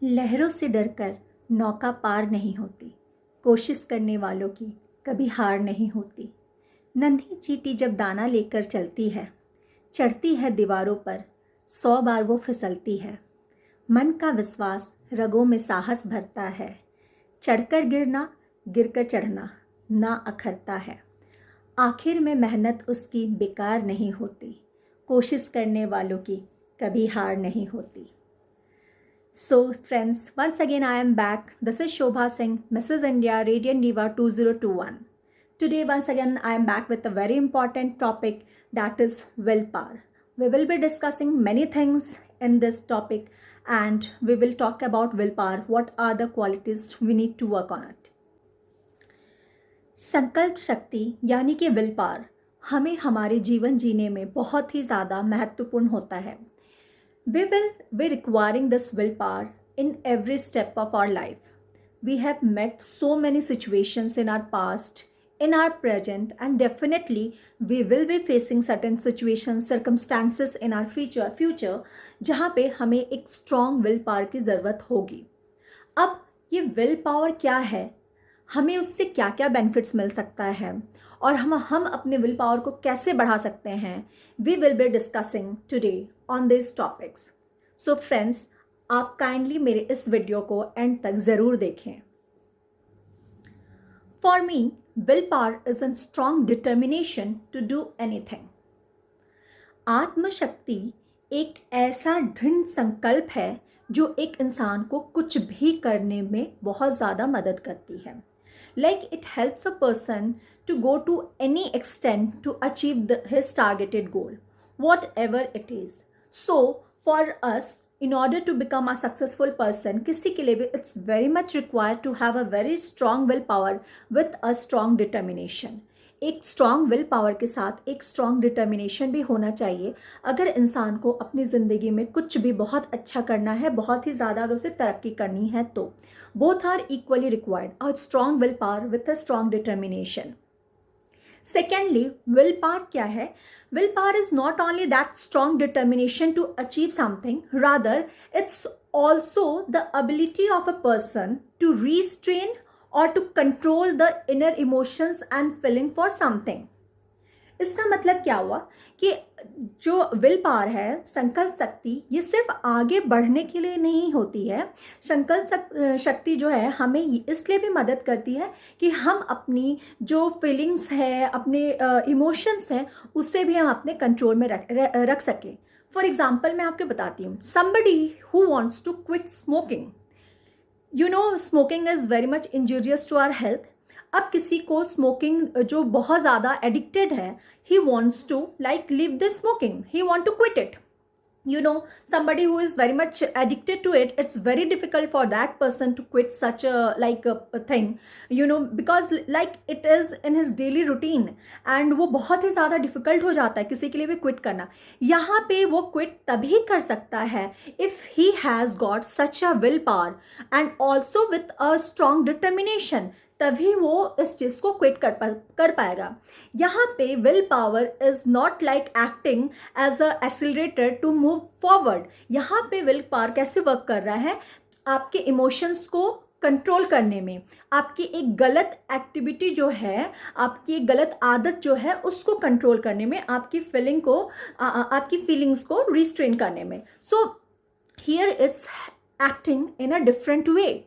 लहरों से डरकर नौका पार नहीं होती, कोशिश करने वालों की कभी हार नहीं होती। नन्ही चींटी जब दाना लेकर चलती है, चढ़ती है दीवारों पर, 100 बार वो फिसलती है। मन का विश्वास रगों में साहस भरता है, चढ़कर गिरना, गिरकर चढ़ना ना अखरता है। आखिर में मेहनत उसकी बेकार नहीं होती, कोशिश करने वालों की कभी हार नहीं होती। So friends, once again I am back. This is Shobha Singh, Mrs. India Radiant Diva 2021. Today once again I am back with a very important topic, that is willpower. We will be discussing many things in this topic and we will talk about willpower. What are the qualities we need to work on it? संकल्प शक्ति यानी कि will power हमें हमारे जीवन जीने में बहुत ही ज़्यादा महत्वपूर्ण होता है. We will be requiring this willpower in every step of our life. We have met so many situations in our past, in our present, and definitely we will be facing certain situations, circumstances in our future जहाँ पे हमें एक strong willpower की ज़रूरत होगी. अब ये willpower क्या है, हमें उससे क्या क्या बेनिफिट्स मिल सकता है और हम अपने विल पावर को कैसे बढ़ा सकते हैं, we will be discussing today on this topics. So friends, आप काइंडली मेरे इस वीडियो को एंड तक ज़रूर देखें. For me will power is a strong determination to do anything. आत्मशक्ति एक ऐसा दृढ़ संकल्प है जो एक इंसान को कुछ भी करने में बहुत ज़्यादा मदद करती है. Like it helps a person to go to any extent to achieve his targeted goal, whatever it is. So for us, in order to become a successful person, किसी के लिए भी it's very much required to have a very strong willpower with a strong determination. एक strong will power के साथ एक strong determination भी होना चाहिए अगर इंसान को अपनी ज़िंदगी में कुछ भी बहुत अच्छा करना है, बहुत ही ज़्यादा अगर उसे तरक्की करनी है तो. Both are equally required, a strong will power with a strong determination. Secondly, will power क्या है? Will power is not only that strong determination to achieve something, rather it's also the ability of a person to restrain or to control the inner emotions and feeling for something. इसका मतलब क्या हुआ कि जो will power है, संकल्प शक्ति, ये सिर्फ आगे बढ़ने के लिए नहीं होती है. संकल्प शक्ति जो है हमें इसलिए भी मदद करती है कि हम अपनी जो फीलिंग्स है, अपने इमोशंस हैं, उससे भी हम अपने कंट्रोल में रख सकें. फॉर एग्जाम्पल मैं आपको बताती हूँ. Somebody who wants to quit smoking, you know smoking is very much injurious to our health. अब किसी को स्मोकिंग जो बहुत ज़्यादा एडिक्टेड है, he wants to like leave the smoking, he want to quit it. You know, somebody who is very much addicted to it, it's very difficult for that person to quit such a thing, you know, because like it is in his daily routine and वो बहुत ही ज़्यादा difficult हो जाता है किसी के लिए भी quit करना. यहाँ पे वो quit तभी कर सकता है if he has got such a willpower and also with a strong determination, तभी वो इस चीज़ को क्विट कर पाएगा. यहाँ पे will power is not like acting as a accelerator to move forward. यहाँ पे विल पावर कैसे वर्क कर रहा है? आपके इमोशंस को कंट्रोल करने में, आपकी एक गलत एक्टिविटी जो है, आपकी एक गलत आदत जो है, उसको कंट्रोल करने में, आपकी आपकी फीलिंग्स को रिस्ट्रेन करने में. So here it's acting in a different way.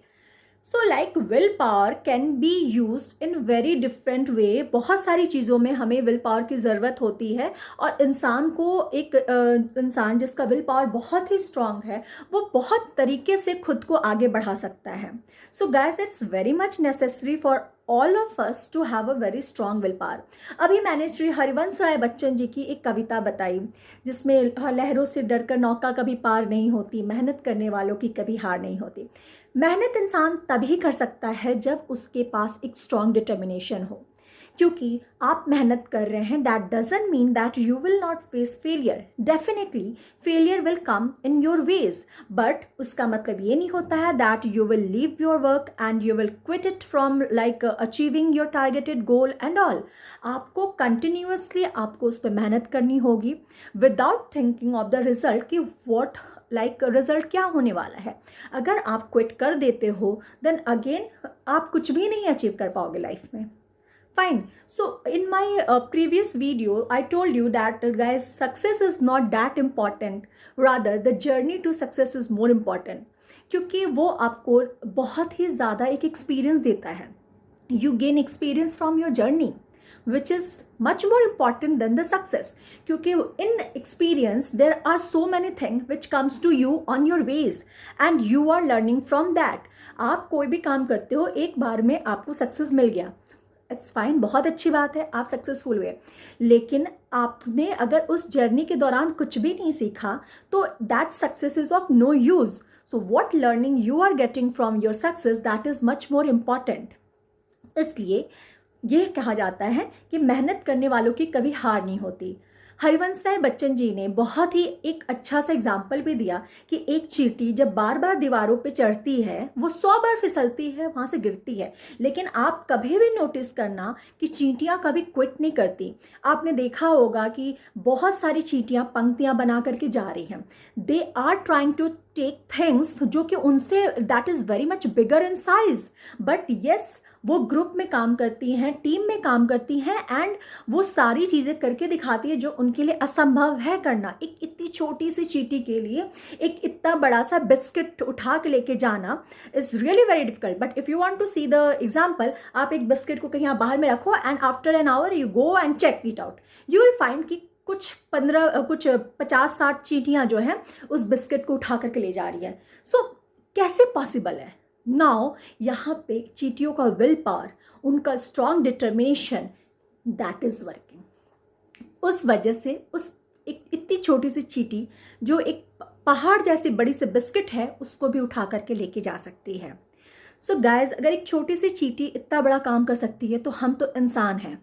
So like will power can be use in very different way. बहुत सारी चीज़ों में हमें विल पावर की ज़रूरत होती है और इंसान को इंसान जिसका विल पावर बहुत ही स्ट्रांग है, वो बहुत तरीके से खुद को आगे बढ़ा सकता है. So guys, it's very much necessary for all of us to have a very strong will power. अभी मैंने श्री हरिवंश राय बच्चन जी की एक कविता बताई जिसमें लहरों से डरकर नौका कभी पार नहीं होती, मेहनत करने वालों की कभी हार नहीं होती. मेहनत इंसान तभी कर सकता है जब उसके पास एक स्ट्रॉन्ग डिटर्मिनेशन हो, क्योंकि आप मेहनत कर रहे हैं, that doesn't mean that you will not face failure. Definitely failure will come in your ways, but उसका मतलब ये नहीं होता है that you will leave your work and you will quit it from like achieving your targeted goal and all. आपको continuously आपको उस पर मेहनत करनी होगी without thinking of the result कि वॉट लाइक रिजल्ट क्या होने वाला है। अगर आप क्विट कर देते हो देन अगेन आप कुछ भी नहीं अचीव कर पाओगे लाइफ में। Fine. So in my previous video, I told you that guys, success is not that important. Rather, the journey to success is more important. क्योंकि वो आपको बहुत ही ज़्यादा एक एक्सपीरियंस देता है. You gain experience from your journey, which is much more important than the success. क्योंकि in experience there are so many things which comes to you on your ways and you are learning from that. आप कोई भी काम करते हो, एक बार में आपको सक्सेस मिल गया, इट्स फाइन, बहुत अच्छी बात है, आप सक्सेसफुल हुए, लेकिन आपने अगर उस जर्नी के दौरान कुछ भी नहीं सीखा तो that success is of no use. So what learning you are getting from your success, that is much more important. इसलिए ये कहा जाता है कि मेहनत करने वालों की कभी हार नहीं होती. हरिवंश राय बच्चन जी ने बहुत ही एक अच्छा सा एग्जाम्पल भी दिया कि एक चींटी जब बार बार दीवारों पे चढ़ती है वो 100 बार फिसलती है, वहाँ से गिरती है, लेकिन आप कभी भी नोटिस करना कि चींटियाँ कभी क्विट नहीं करती. आपने देखा होगा कि बहुत सारी चींटियाँ पंक्तियाँ बना करके जा रही हैं. They are trying to take things जो कि उनसे that is very much bigger in size, but yes वो ग्रुप में काम करती हैं, टीम में काम करती हैं एंड वो सारी चीज़ें करके दिखाती है जो उनके लिए असंभव है करना. एक इतनी छोटी सी चींटी के लिए एक इतना बड़ा सा बिस्किट उठा के लेके जाना is really very difficult. But if you want to see the example, आप एक बिस्किट को कहीं आप बाहर में रखो and after an hour you go and check it out, you will find कि कुछ 50-60 चींटियाँ जो हैं उस बिस्किट को उठा करके ले जा रही हैं. सो कैसे पॉसिबल है? नाउ यहाँ पे चींटियों का विल पावर, उनका strong determination, that is working. उस वजह से उस एक इतनी छोटी सी चींटी जो एक पहाड़ जैसी बड़ी सी बिस्किट है उसको भी उठा करके लेके जा सकती है. सो गाइज, अगर एक छोटी सी चींटी इतना बड़ा काम कर सकती है तो हम तो इंसान हैं.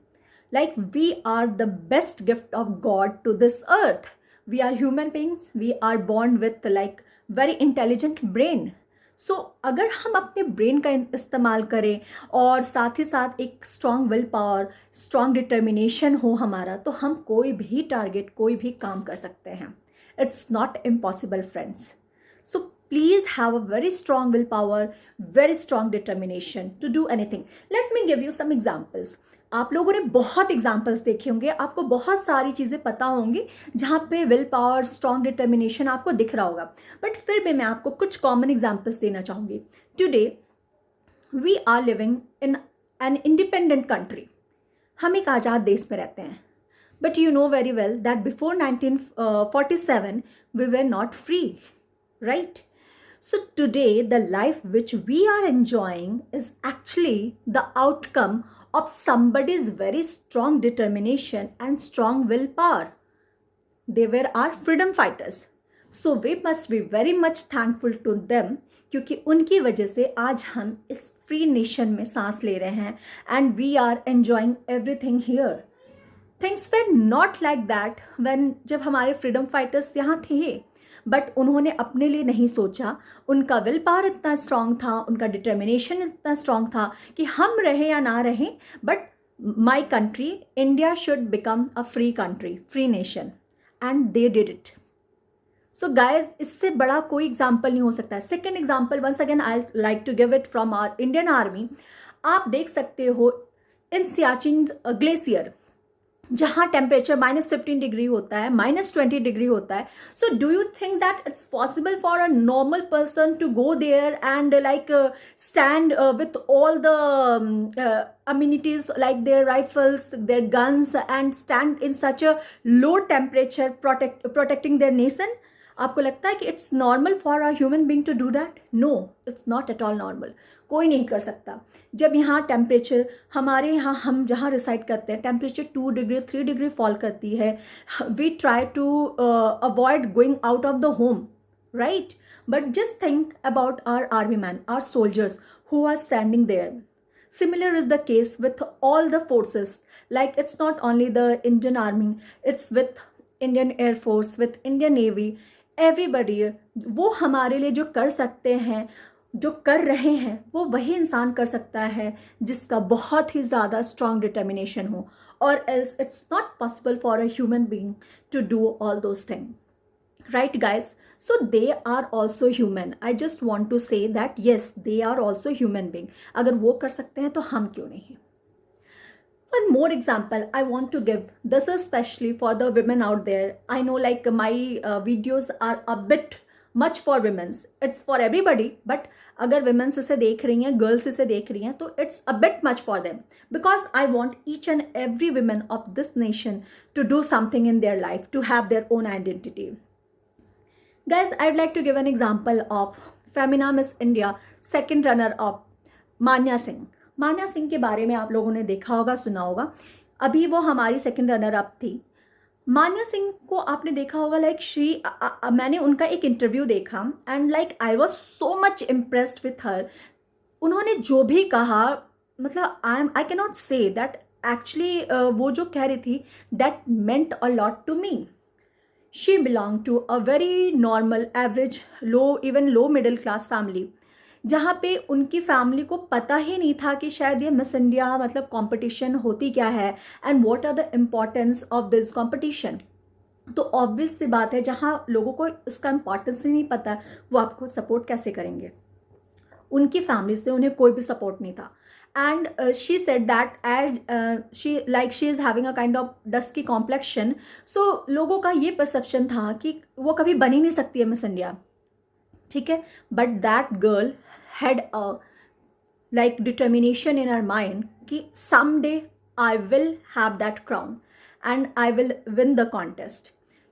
Like we are the best gift of God to this earth. We are human beings, we are born with like very intelligent brain. So अगर हम अपने ब्रेन का इस्तेमाल करें और साथ ही साथ एक strong will power, strong determination हो हमारा, तो हम कोई भी टारगेट, कोई भी काम कर सकते हैं. It's not impossible friends. So please have a very strong will power, very strong determination to do anything. Let me give you some examples. आप लोगों ने बहुत एग्जाम्पल्स देखे होंगे, आपको बहुत सारी चीज़ें पता होंगी जहाँ पे विल पावर, स्ट्रॉन्ग डिटर्मिनेशन आपको दिख रहा होगा, बट फिर भी मैं आपको कुछ कॉमन एग्जाम्पल्स देना चाहूँगी. Today we are living in an independent country. हम एक आज़ाद देश में रहते हैं, but you know very well that before 1947 we were not free, right? So today the life which we are enjoying is actually the outcome of somebody's very strong determination and strong willpower. They were our freedom fighters. So we must be very much thankful to them, क्योंकि उनकी वजह से आज हम इस free nation में सांस ले रहे हैं and we are enjoying everything here. Things were not like that when जब हमारे फ्रीडम फाइटर्स यहाँ थे, बट उन्होंने अपने लिए नहीं सोचा. उनका विल पावर इतना स्ट्रांग था, उनका डिटर्मिनेशन इतना स्ट्रांग था कि हम रहें या ना रहें, but my country India should become a free country, free nation, and they did it. So guys, इससे बड़ा कोई एग्जाम्पल नहीं हो सकता है. Second example, once again I like to give it from our Indian army. आप देख सकते हो इन सियाचिन ग्लेशियर, जहाँ टेम्परेचर -15 डिग्री होता है, -20 डिग्री होता है. So do you think that it's possible for a normal person to go there and like stand with all the amenities like their rifles, their guns, and stand in such a low temperature protecting their nation? आपको लगता है कि it's normal for a human being to do that? No, it's not at all normal. कोई नहीं कर सकता. जब यहाँ टेम्परेचर, हमारे यहाँ हम जहाँ रिसाइड करते हैं, टेम्परेचर 2 डिग्री 3 डिग्री फॉल करती है, we try to avoid going out of the home, right? But just think about our army man, our soldiers who are standing there. Similar is the case with all the forces. Like it's not only the Indian Army, it's with Indian Air Force, with Indian Navy. Everybody, वो हमारे लिए जो कर सकते हैं, जो कर रहे हैं, वो वही इंसान कर सकता है जिसका बहुत ही ज़्यादा स्ट्रॉन्ग डिटर्मिनेशन हो. और else it's not possible for a human being to do all those things. Right guys? So they are also human. I just want to say that yes, they are also human being. अगर वो कर सकते हैं तो हम क्यों नहीं? One more example I want to give. This is especially for the women out there. I know like my videos are a bit much for women's. It's for everybody, but अगर women's इसे देख रही हैं, girls इसे देख रही हैं, तो it's a bit much for them, because I want each and every woman of this nation to do something in their life, to have their own identity. Guys, I'd like to give an example of Femina Miss India second runner up मान्या सिंह. मान्या सिंह के बारे में आप लोगों ने देखा होगा, सुना होगा. अभी वो हमारी सेकंड रनर अप थी. मान्या सिंह को आपने देखा होगा, लाइक मैंने उनका एक इंटरव्यू देखा and like I was so much impressed with her. उन्होंने जो भी कहा, मतलब I can not say that actually वो जो कह रही थी that meant a lot to me. She belong to a very normal average even low middle class family, जहाँ पे उनकी फैमिली को पता ही नहीं था कि शायद ये मिस इंडिया मतलब कंपटीशन होती क्या है and what are the importance of this competition. तो ऑब्वियस सी बात है, जहाँ लोगों को इसका इम्पॉर्टेंस ही नहीं पता वो आपको सपोर्ट कैसे करेंगे. उनकी फैमिली से उन्हें कोई भी सपोर्ट नहीं था. And she said that as she is having a kind of dusky complexion. So लोगों का ये परसेप्शन था कि वो कभी बन ही नहीं सकती है मिस इंडिया. ठीक है, but that girl had a like determination in her mind कि someday I will have that crown and I will win the contest.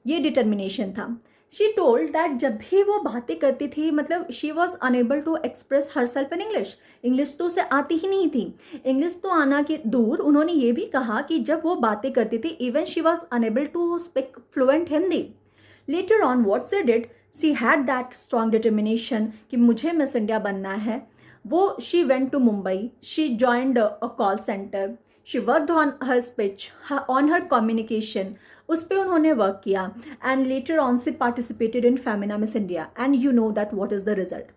ये determination था. She told that जब भी वो बातें करती थी, मतलब she was unable to express herself in English. English तो उसे आती ही नहीं थी. English तो आना के दूर, उन्होंने ये भी कहा कि जब वो बातें करती थी, even she was unable to speak fluent Hindi. Later on, what she did, she had that strong determination कि मुझे मिस इंडिया बनना है. वो she went to Mumbai, she joined a call center, she worked on her speech, on her communication. उस पर उन्होंने work किया and later on she participated in Femina Miss India and you know that what is the result.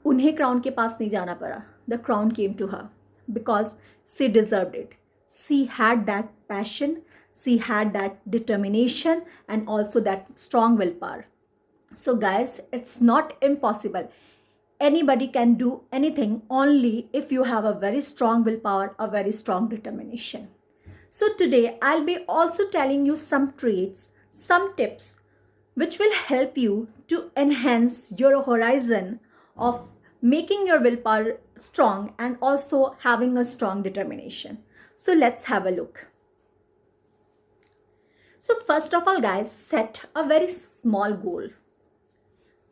उन्हें crown के पास नहीं जाना पड़ा. The crown came to her because she deserved it. She had that passion, she had that determination and also that strong willpower. So guys, it's not impossible. Anybody can do anything only if you have a very strong willpower, a very strong determination. So today I'll be also telling you some traits, some tips which will help you to enhance your horizon of making your willpower strong and also having a strong determination. So let's have a look. So first of all guys, set a very small goal.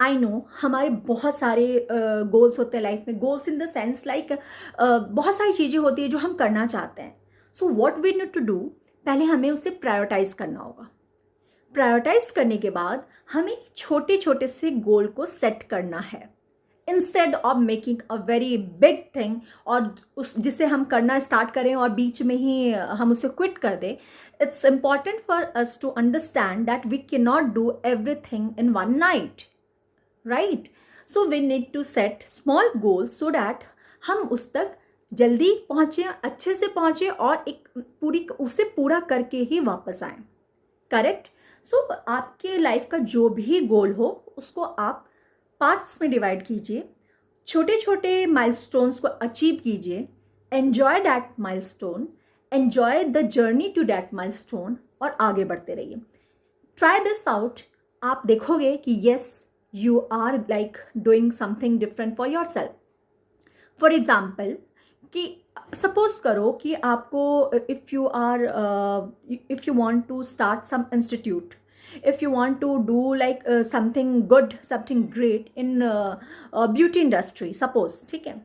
I know हमारे बहुत सारे goals होते हैं life में. Goals in the sense like बहुत सारी चीज़ें होती है जो हम करना चाहते हैं. So what we need to do, पहले हमें उसे प्रायोरिटाइज करना होगा. प्रायोरिटाइज करने के बाद हमें छोटे छोटे से गोल को सेट करना है, instead of making a very big thing, और उस जिसे हम करना स्टार्ट करें और बीच में ही हम उसे क्विट कर दें. It's important for us to understand that we can not do everything in one night. Right, so we need to set small goals so that हम उस तक जल्दी पहुँचें, अच्छे से पहुँचें और एक उसे पूरा करके ही वापस आएँ. करेक्ट. सो आपके लाइफ का जो भी गोल हो उसको आप पार्ट्स में डिवाइड कीजिए, छोटे छोटे माइलस्टोन्स को अचीव कीजिए, enjoy that milestone, enjoy the journey to that milestone और आगे बढ़ते रहिए. Try this out. आप देखोगे कि yes you are like doing something different for yourself. For example, कि सपोज करो कि आपको if you want to start some institute, if you want to do like something good, something great in beauty industry, suppose, ठीक है,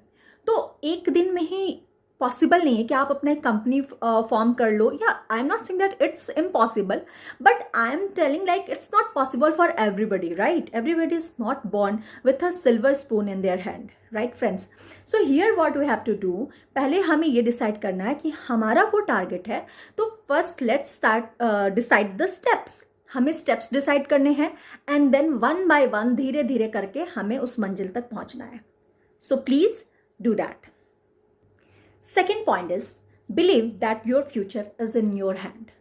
तो एक दिन में ही पॉसिबल नहीं है कि आप अपना एक कंपनी फॉर्म कर लो. या I am not saying that it's impossible, but I am telling like it's not possible for everybody. Right, everybody is not born with a silver spoon in their hand. Right friends, so here what we have to do, पहले हमें ये decide करना है कि हमारा वो target है. तो first let's start decide the steps. हमें स्टेप्स डिसाइड करने हैं and then one by one धीरे धीरे करके हमें उस मंजिल तक पहुंचना है. So please do that. Second point is believe that your future is in your hand.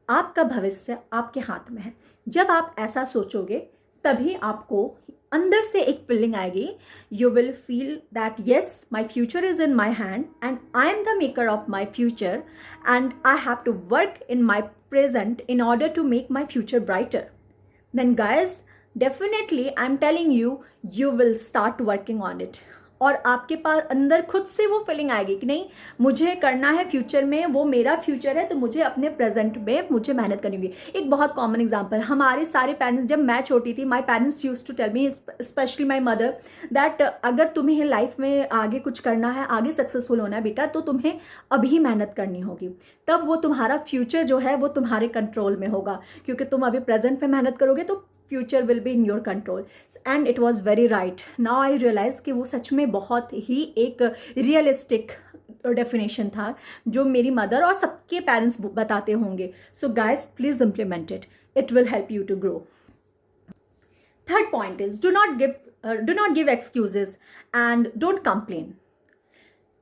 आपका भविष्य आपके हाथ में है. जब आप ऐसा सोचोगे तभी आपको अंदर से एक फीलिंग आएगी, you will feel that yes my future is in my hand and I am the maker of my future and I have to work in my present in order to make my future brighter. Then guys, definitely I'm telling you, you will start working on it. और आपके पास अंदर खुद से वो feeling आएगी कि नहीं, मुझे करना है फ्यूचर में, वो मेरा फ्यूचर है, तो मुझे अपने प्रेजेंट में मुझे मेहनत करनी होगी. एक बहुत कॉमन एग्जांपल, हमारे सारे पेरेंट्स, जब मैं छोटी थी, my parents used to tell me, specially my mother, that अगर तुम्हें लाइफ में आगे कुछ करना है, आगे सक्सेसफुल होना है बेटा, तो तुम्हें अभी मेहनत करनी होगी, तब वो तुम्हारा फ्यूचर जो है वो तुम्हारे कंट्रोल में होगा, क्योंकि तुम अभी प्रेजेंट में मेहनत करोगे तो future will be in your control. And it was very right. Now I realise कि वो सच में बहुत ही एक रियलिस्टिक डेफिनेशन था जो मेरी मदर और सबके पेरेंट्स बताते होंगे. So guys, please implement it, it will help you to grow. Third point is do not give excuses and don't complain.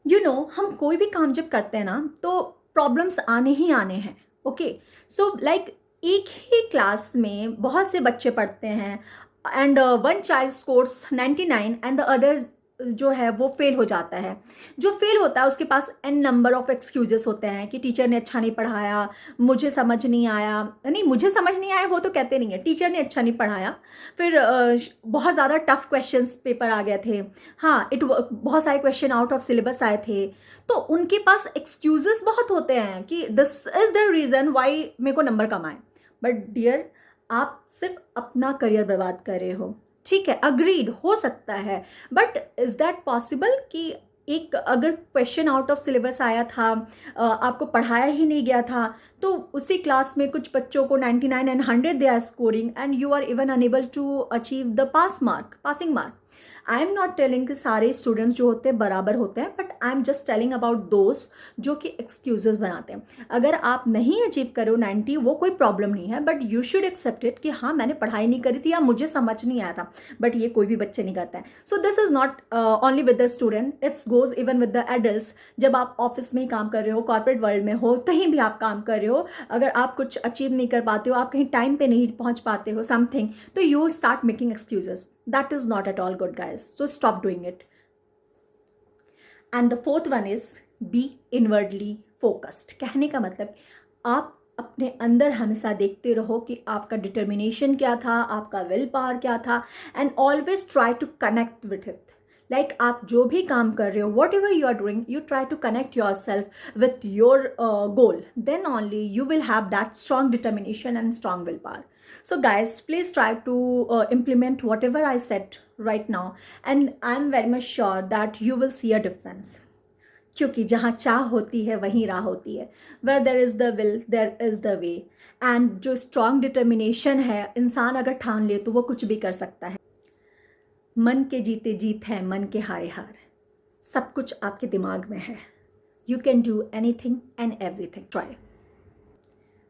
You know, हम कोई भी काम जब करते हैं ना तो प्रॉब्लम्स आने ही आने हैं. ओके, सो लाइक एक ही क्लास में बहुत से बच्चे पढ़ते हैं and one child scores 99 and the others जो है वो फेल हो जाता है. जो फेल होता है उसके पास एन नंबर ऑफ एक्सक्यूजेस होते हैं कि टीचर ने अच्छा नहीं पढ़ाया, मुझे समझ नहीं आया. नहीं, मुझे समझ नहीं आया वो तो कहते नहीं है, टीचर ने अच्छा नहीं पढ़ाया. फिर बहुत ज़्यादा टफ क्वेश्चंस पेपर आ गए थे. हाँ, बहुत सारे क्वेश्चन आउट ऑफ सिलेबस आए थे. तो उनके पास एक्सक्यूजेस बहुत होते हैं कि this is the reason why मेरे को नंबर कम आए. बट डियर, आप सिर्फ अपना करियर बर्बाद कर रहे हो. ठीक है, अग्रीड, हो सकता है, बट इज दैट पॉसिबल कि एक अगर क्वेश्चन आउट ऑफ सिलेबस आया था, आपको पढ़ाया ही नहीं गया था, तो उसी क्लास में कुछ बच्चों को 99 and 100 they are scoring and you are even unable to achieve the passing mark. I am not telling कि सारे स्टूडेंट्स जो होते हैं बराबर होते हैं, but I am just telling about those जो कि एक्सक्यूजेस बनाते हैं. अगर आप नहीं अचीव करो 90, वो कोई प्रॉब्लम नहीं है, but you should accept it कि हाँ, मैंने पढ़ाई नहीं करी थी या मुझे समझ नहीं आया था. बट ये कोई भी बच्चे नहीं करता है. So this is not only with the student, it's goes even with the adults. जब आप ऑफिस में ही काम कर रहे हो, कॉर्पोरेट वर्ल्ड में हो, कहीं भी आप काम कर रहे हो, अगर आप कुछ अचीव नहीं कर पाते हो, आप कहीं टाइम पे नहीं पहुंच पाते हो समथिंग, तो you start making excuses. That is not at all good, guys. So stop doing it. And the fourth one is be inwardly focused. कहने का मतलब, आप अपने अंदर हमेशा देखते रहो कि आपका डिटर्मिनेशन क्या था, आपका विल पावर क्या था, and always try to connect with it. Like आप जो भी काम कर रहे हो, whatever you are doing, you try to connect yourself with your goal. Then only you will have that strong determination and strong willpower. So guys, please try to implement whatever I said right now, and I'm very much sure that you will see a difference. क्योंकि जहाँ चाह होती है वहीं राह होती है. Where there is the will, there is the way. And जो strong determination है, इंसान अगर ठान ले तो वो कुछ भी कर सकता है. मन के जीते जीत है, मन के हारे हार. सब कुछ आपके दिमाग में है. You can do anything and everything. Try.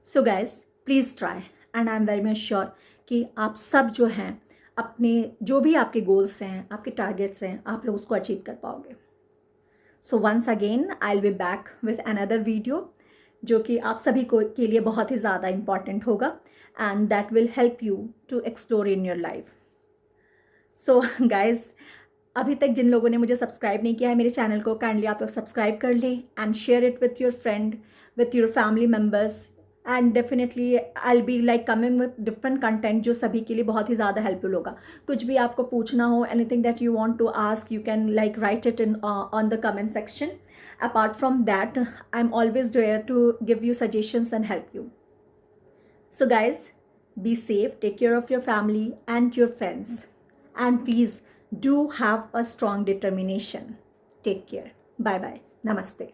So guys, please try. And I am very much sure कि आप सब जो हैं, अपने जो भी आपके गोल्स हैं, आपके टारगेट्स हैं, आप लोग उसको अचीव कर पाओगे. So once again I will be back with another video जो कि आप सभी को के लिए बहुत ही ज़्यादा इंपॉर्टेंट होगा and that will help you to explore in your life. So guys, अभी तक जिन लोगों ने मुझे सब्सक्राइब नहीं किया है मेरे चैनल को, काइंडली आप लोग सब्सक्राइब कर लें and share it with your friend, with your family members. And definitely I be like coming with different content जो सभी के लिए बहुत ही ज़्यादा हेल्पफुल होगा. कुछ भी आपको पूछना हो, anything that you want to ask, you can like write it in on the comment section. Apart from that, I am always there to give you suggestions and help you. So guys, be safe, take care of your family and your friends, and please do have a strong determination. Take care. Bye bye. Namaste.